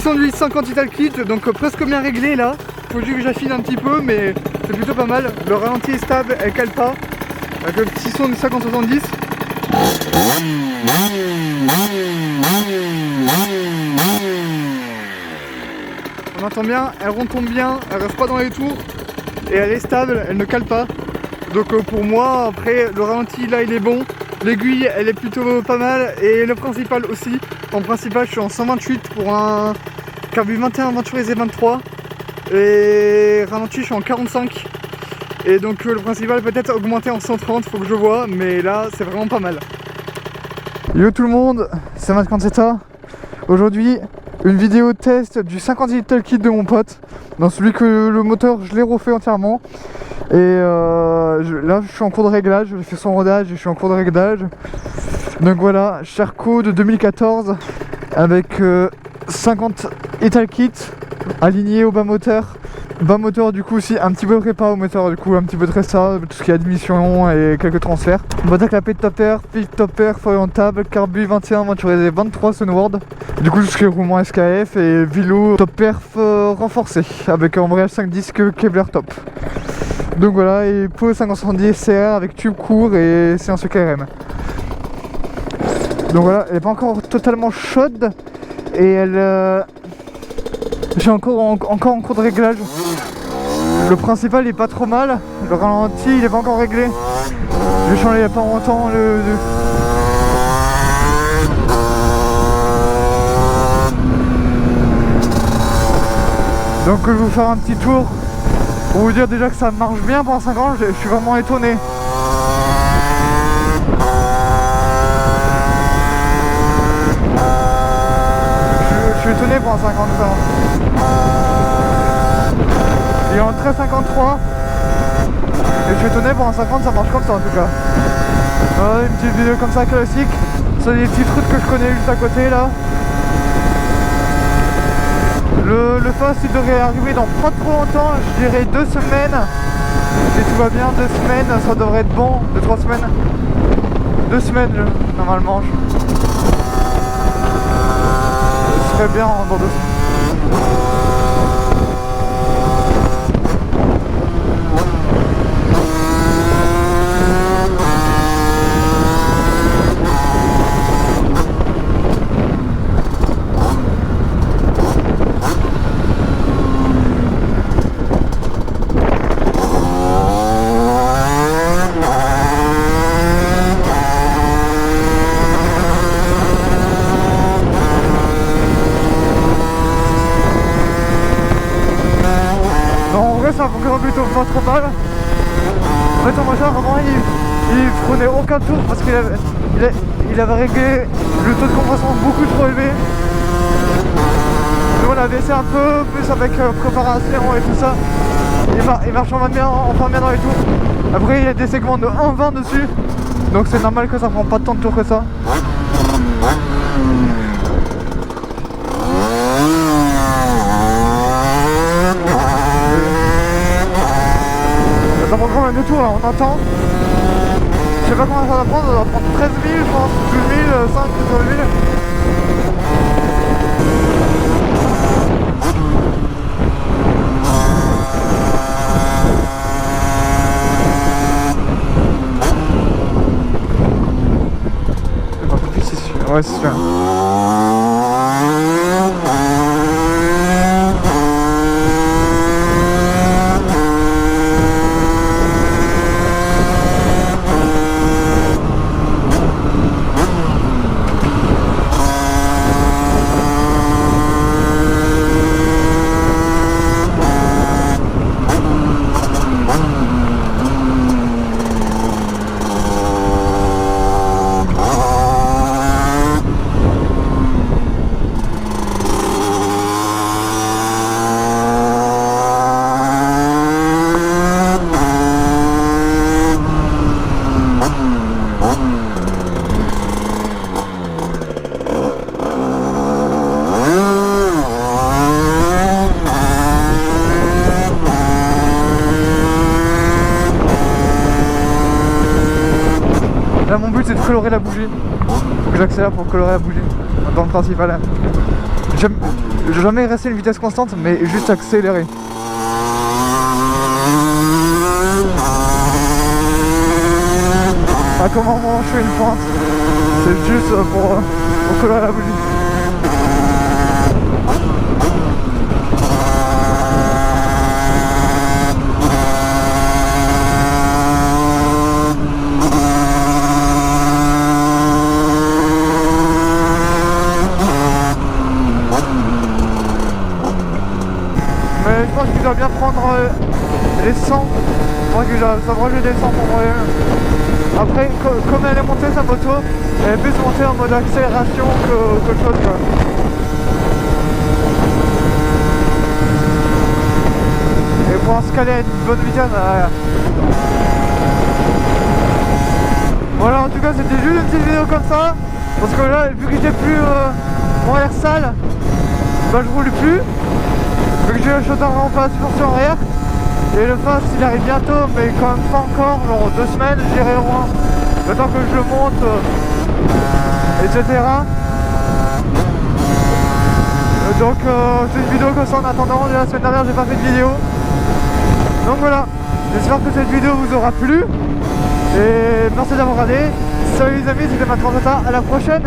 608-50 Ital Kit, donc presque bien réglé là. Faut juste que j'affine un petit peu, mais c'est plutôt pas mal. Le ralenti est stable, elle cale pas. Avec le petit son du 50-70. On entend bien, elle retombe bien, elle reste pas dans les tours. Et elle est stable, elle ne cale pas. Donc pour moi, après, le ralenti là il est bon. L'aiguille elle est plutôt pas mal. Et le principal aussi. En principal je suis en 128 pour un Carbu 21 Venturisé 23. Et ralenti je suis en 45. Et donc le principal peut-être augmenter en 130, faut que je vois, mais là c'est vraiment pas mal. Yo tout le monde, c'est Matt Cancetta. Aujourd'hui, une vidéo test du 50 Ital Kit de mon pote. Dans celui que le moteur je l'ai refait entièrement. Et là je suis en cours de réglage, j'ai fait son rodage et je suis en cours de réglage. Donc voilà, Sherco de 2014 avec 50 Ital Kit aligné au bas moteur. Bas moteur du coup aussi un petit peu de prépa au moteur, du coup un petit peu de resta, tout ce qui est admission et quelques transferts. Boîte à clapet topper, pile topper, orientable, Carbu 21 Venturisé 23 Sunward. Du coup tout ce qui est roulement SKF et vélo top perf renforcé avec un embrayage 5 disques Kevlar top. Donc voilà, et pour 570 CR avec tube court et c'est un CKRM. Donc voilà, elle n'est pas encore totalement chaude et elle... j'ai encore en cours de réglage. Le principal est pas trop mal, le ralenti il est pas encore réglé. J'ai changé il y a pas longtemps Donc je vais vous faire un petit tour pour vous dire déjà que ça marche bien pendant 5 ans, je suis vraiment étonné. Je suis étonné pendant 5 ans notamment. Il est en 13,53 et je suis étonné pendant 50 ça marche comme ça en tout cas. Une petite vidéo comme ça classique. C'est des petites routes que je connais juste à côté là. Le fast il devrait arriver dans pas trop longtemps, je dirais 2 semaines. Si tout va bien, 2 semaines, ça devrait être bon, 2-3 semaines. 2 semaines normalement. Ce serait bien dans 2 semaines. Ça fonctionne plutôt pas trop mal. En fait, en machin, vraiment, il prenait aucun tour parce qu'il avait réglé le taux de compression beaucoup trop élevé. Nous, on a baissé un peu plus avec préparation et tout ça. Il marche enfin bien dans les tours. Après, il y a des segments de 1,20 dessus. Donc, c'est normal que ça prend pas tant de tours que ça. Ça prend quand même 2 tours là, on entend. Je sais pas combien ça va prendre, ça va prendre 13 000 je pense, 12 000, 5, 13 000. C'est pas plus, c'est sûr. Ouais, c'est sûr. Là mon but c'est de colorer la bougie. Faut que j'accélère pour colorer la bougie dans le principal. jamais rester une vitesse constante, mais juste accélérer. À comment je fais une pointe, c'est juste pour colorer la bougie. Mais je pense qu'il doit bien prendre les 100. Moi que ça va je descends pour moi. Après, comme elle est montée sa moto, elle est plus montée en mode accélération qu'autre chose quoi. Et pour se caler à une bonne vitesse, voilà, en tout cas c'était juste une petite vidéo comme ça. Parce que là, vu que j'ai plus mon air sale, bah je roule plus. Vu que j'ai le shooter vraiment pas suspension arrière. Et le fast il arrive bientôt, mais quand même pas encore, genre 2 semaines j'irai loin. Le temps que je le monte, etc. Donc c'est une vidéo comme ça en attendant. La semaine dernière j'ai pas fait de vidéo. Donc voilà, j'espère que cette vidéo vous aura plu. Et merci d'avoir regardé. Salut les amis, c'était Matt Transata, à la prochaine.